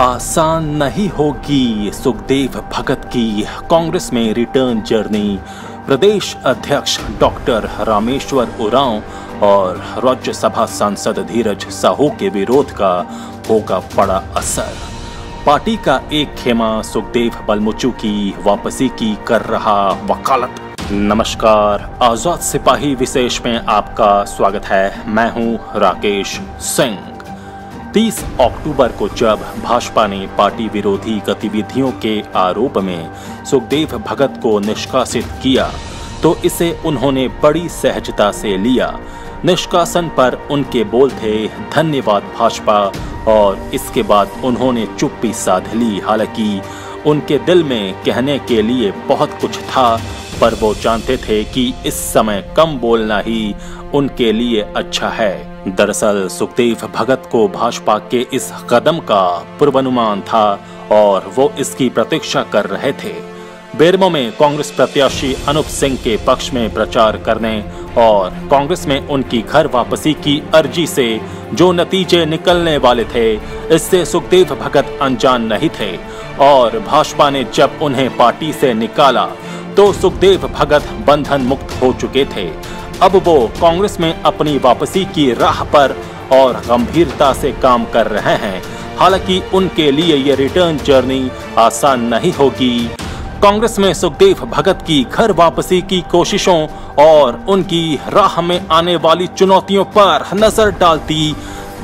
आसान नहीं होगी सुखदेव भगत की कांग्रेस में रिटर्न जर्नी। प्रदेश अध्यक्ष डॉक्टर रामेश्वर उरांव और राज्यसभा सांसद धीरज साहू के विरोध का होगा बड़ा असर। पार्टी का एक खेमा सुखदेव बलमुचू की वापसी की कर रहा वकालत। नमस्कार, आजाद सिपाही विशेष में आपका स्वागत है। मैं हूं राकेश सिंह। 30 अक्टूबर को जब भाजपा ने पार्टी विरोधी गतिविधियों के आरोप में सुखदेव भगत को निष्कासित किया तो इसे उन्होंने बड़ी सहजता से लिया। निष्कासन पर उनके बोल थे धन्यवाद भाजपा, और इसके बाद उन्होंने चुप्पी साध ली। हालांकि उनके दिल में कहने के लिए बहुत कुछ था, पर वो जानते थे कि इस समय कम बोलना ही उनके लिए अच्छा है। दरअसल सुखदेव भगत को भाजपा के इस कदम का पूर्वानुमान था और वो इसकी प्रतीक्षा कर रहे थे। बेरमो में कांग्रेस प्रत्याशी अनूप सिंह के पक्ष में प्रचार करने और कांग्रेस में उनकी घर वापसी की अर्जी से जो नतीजे निकलने वाले थे, इससे सुखदेव भगत अनजान नहीं थे। और भाजपा ने जब उन्हें पार्टी से निकाला तो सुखदेव भगत बंधन मुक्त हो चुके थे। अब वो कांग्रेस में अपनी वापसी की राह पर और गंभीरता से काम कर रहे हैं। हालांकि उनके लिए ये रिटर्न जर्नी आसान नहीं होगी। कांग्रेस में सुखदेव भगत की घर वापसी की कोशिशों और उनकी राह में आने वाली चुनौतियों पर नजर डालती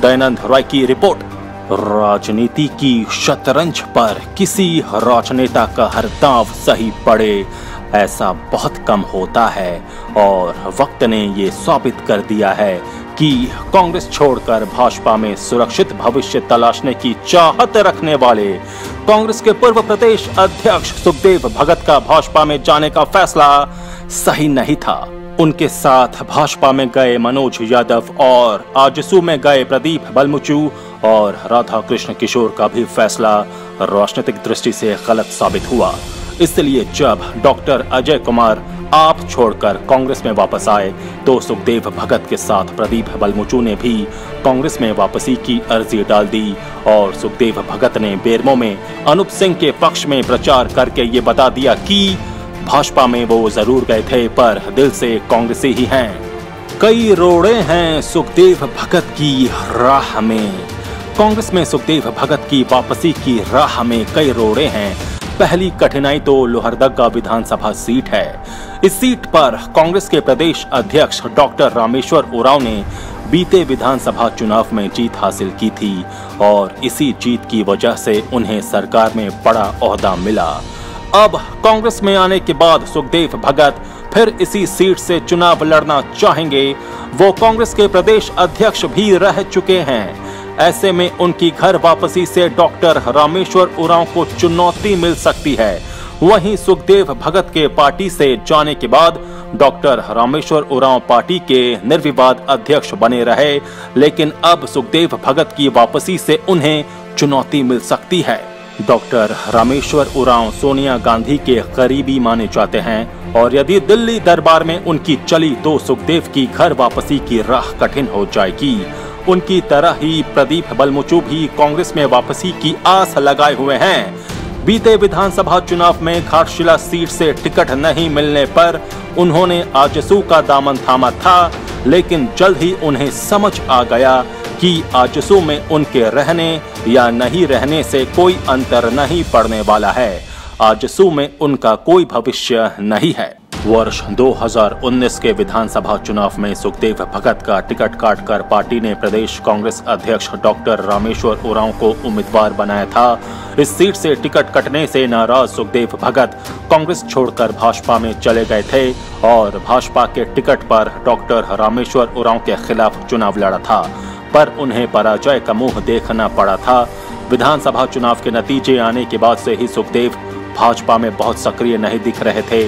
दयानंद रॉय की रिपोर्ट। राजनीति की शतरंज पर किसी राजनेता का हर दांव सही पड़े, ऐसा बहुत कम होता है। और वक्त ने ये साबित कर दिया है कि कांग्रेस छोड़कर भाजपा में सुरक्षित भविष्य तलाशने की चाहत रखने वाले कांग्रेस के पूर्व प्रदेश अध्यक्ष सुखदेव भगत का भाजपा में जाने का फैसला सही नहीं था। उनके साथ भाजपा में गए मनोज यादव और आजसू में गए प्रदीप बलमुचू और राधा कृष्ण किशोर का भी फैसला राजनीतिक दृष्टि से गलत साबित हुआ। इसलिए जब डॉक्टर अजय कुमार आप छोड़कर कांग्रेस में वापस आए तो सुखदेव भगत के साथ प्रदीप बलमुचू ने भी कांग्रेस में वापसी की अर्जी डाल दी। और सुखदेव भगत ने बेरमो में अनूप सिंह के पक्ष में प्रचार करके ये बता दिया कि भाजपा में वो जरूर गए थे, पर दिल से कांग्रेसी ही हैं। कई रोड़े हैं सुखदेव भगत की राह में। कांग्रेस में सुखदेव भगत की वापसी की राह में कई रोड़े हैं। पहली कठिनाई तो लोहरदगा विधानसभा सीट है। इस सीट पर कांग्रेस के प्रदेश अध्यक्ष डॉक्टर रामेश्वर उरांव ने बीते विधानसभा चुनाव में जीत हासिल की थी और इसी जीत की वजह से उन्हें सरकार में बड़ा ओहदा मिला। अब कांग्रेस में आने के बाद सुखदेव भगत फिर इसी सीट से चुनाव लड़ना चाहेंगे। वो कांग्रेस के प्रदेश अध्यक्ष भी रह चुके हैं। ऐसे में उनकी घर वापसी से डॉक्टर रामेश्वर उरांव को चुनौती मिल सकती है। वहीं सुखदेव भगत के पार्टी से जाने के बाद डॉक्टर रामेश्वर उरांव पार्टी के निर्विवाद अध्यक्ष बने रहे, लेकिन अब सुखदेव भगत की वापसी से उन्हें चुनौती मिल सकती है। डॉक्टर रामेश्वर उरांव सोनिया गांधी के करीबी माने जाते हैं और यदि दिल्ली दरबार में उनकी चली तो सुखदेव की घर वापसी की राह कठिन हो जाएगी। उनकी तरह ही प्रदीप बलमुचू भी कांग्रेस में वापसी की आस लगाए हुए हैं। बीते विधानसभा चुनाव में घाटशिला सीट से टिकट नहीं मिलने पर उन्होंने आजसू का दामन थामा था, लेकिन जल्द ही उन्हें समझ आ गया कि आजसू में उनके रहने या नहीं रहने से कोई अंतर नहीं पड़ने वाला है। आजसू में उनका कोई भविष्य नहीं है। वर्ष 2019 के विधानसभा चुनाव में सुखदेव भगत का टिकट काटकर पार्टी ने प्रदेश कांग्रेस अध्यक्ष डॉक्टर रामेश्वर उरांव को उम्मीदवार बनाया था। इस सीट से टिकट कटने से नाराज सुखदेव भगत कांग्रेस छोड़कर भाजपा में चले गए थे और भाजपा के टिकट पर डॉक्टर रामेश्वर उरांव के खिलाफ चुनाव लड़ा था, पर उन्हें पराजय का मुंह देखना पड़ा था। विधानसभा चुनाव के नतीजे आने के बाद से ही सुखदेव भाजपा में बहुत सक्रिय नहीं दिख रहे थे।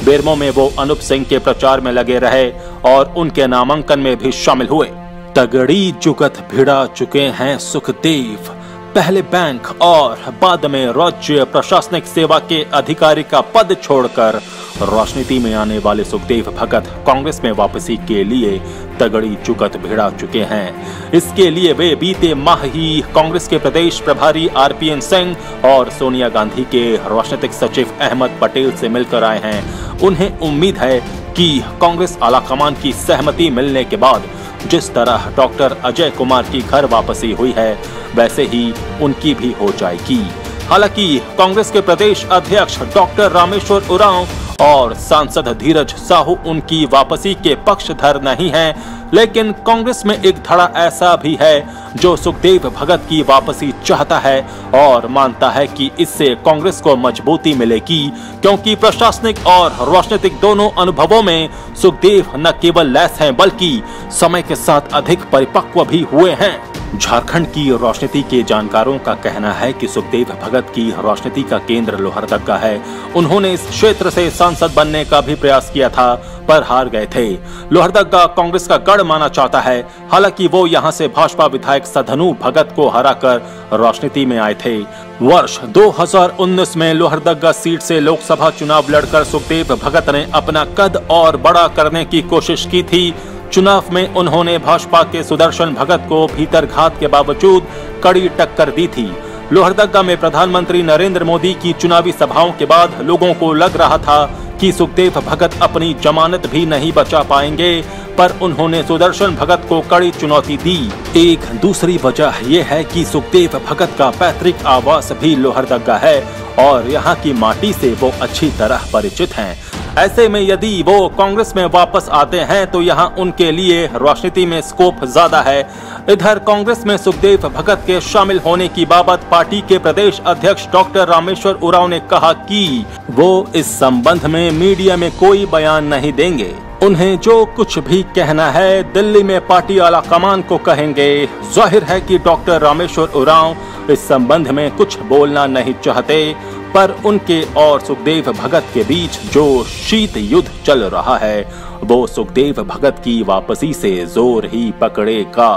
बेरमो में वो अनूप सिंह के प्रचार में लगे रहे और उनके नामांकन में भी शामिल हुए। तगड़ी जुगत भिड़ा चुके हैं सुखदेव। पहले बैंक और बाद में राज्य प्रशासनिक सेवा के अधिकारी का पद छोड़कर राजनीति में आने वाले सुखदेव भगत कांग्रेस में वापसी के लिए तगड़ी चुकत भिड़ा चुके हैं। इसके लिए वे बीते माह ही कांग्रेस के प्रदेश प्रभारी आरपीएन सिंह और सोनिया गांधी के राजनीतिक सचिव अहमद पटेल से मिलकर आए हैं। उन्हें उम्मीद है कि कांग्रेस आलाकमान की सहमति मिलने के बाद जिस तरह डॉक्टर अजय कुमार की घर वापसी हुई है वैसे ही उनकी भी हो जाएगी। हालांकि कांग्रेस के प्रदेश अध्यक्ष डॉक्टर रामेश्वर उरांव और सांसद धीरज साहू उनकी वापसी के पक्षधर नहीं हैं, लेकिन कांग्रेस में एक धड़ा ऐसा भी है जो सुखदेव भगत की वापसी चाहता है और मानता है कि इससे कांग्रेस को मजबूती मिलेगी, क्योंकि प्रशासनिक और राजनीतिक दोनों अनुभवों में सुखदेव न केवल लैस हैं बल्कि समय के साथ अधिक परिपक्व भी हुए हैं। झारखंड की राजनीति के जानकारों का कहना है कि सुखदेव भगत की राजनीति का केंद्र लोहरदगा है। उन्होंने इस क्षेत्र से सांसद बनने का भी प्रयास किया था पर हार गए थे। लोहरदगा कांग्रेस का गढ़ माना जाता है। हालांकि वो यहां से भाजपा विधायक सधनु भगत को हराकर राजनीति में आए थे। वर्ष 2019 में लोहरदगा सीट से लोकसभा चुनाव लड़कर सुखदेव भगत ने अपना कद और बड़ा करने की कोशिश की थी। चुनाव में उन्होंने भाजपा के सुदर्शन भगत को भीतरघात के बावजूद कड़ी टक्कर दी थी। लोहरदगा में प्रधानमंत्री नरेंद्र मोदी की चुनावी सभाओं के बाद लोगों को लग रहा था कि सुखदेव भगत अपनी जमानत भी नहीं बचा पाएंगे, पर उन्होंने सुदर्शन भगत को कड़ी चुनौती दी। एक दूसरी वजह यह है कि सुखदेव भगत का पैतृक आवास भी लोहरदगा है और यहाँ की माटी से वो अच्छी तरह परिचित हैं। ऐसे में यदि वो कांग्रेस में वापस आते हैं तो यहाँ उनके लिए राजनीति में स्कोप ज्यादा है। इधर कांग्रेस में सुखदेव भगत के शामिल होने की बाबत पार्टी के प्रदेश अध्यक्ष डॉक्टर रामेश्वर उरांव ने कहा कि वो इस संबंध में मीडिया में कोई बयान नहीं देंगे। उन्हें जो कुछ भी कहना है दिल्ली में पार्टी आलाकमान को कहेंगे। जाहिर है कि डॉक्टर रामेश्वर उरांव इस संबंध में कुछ बोलना नहीं चाहते, पर उनके और सुखदेव भगत के बीच जो शीत युद्ध चल रहा है वो सुखदेव भगत की वापसी से जोर ही पकड़ेगा।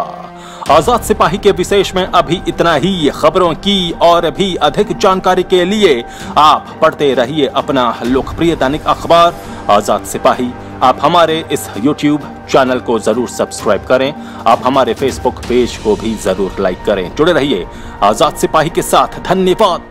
आजाद सिपाही के विशेष में अभी इतना ही। खबरों की और भी अधिक जानकारी के लिए आप पढ़ते रहिए अपना लोकप्रिय दैनिक अखबार आजाद सिपाही। आप हमारे इस YouTube चैनल को जरूर सब्सक्राइब करें। आप हमारे Facebook पेज को भी जरूर लाइक करें। जुड़े रहिए आजाद सिपाही के साथ। धन्यवाद।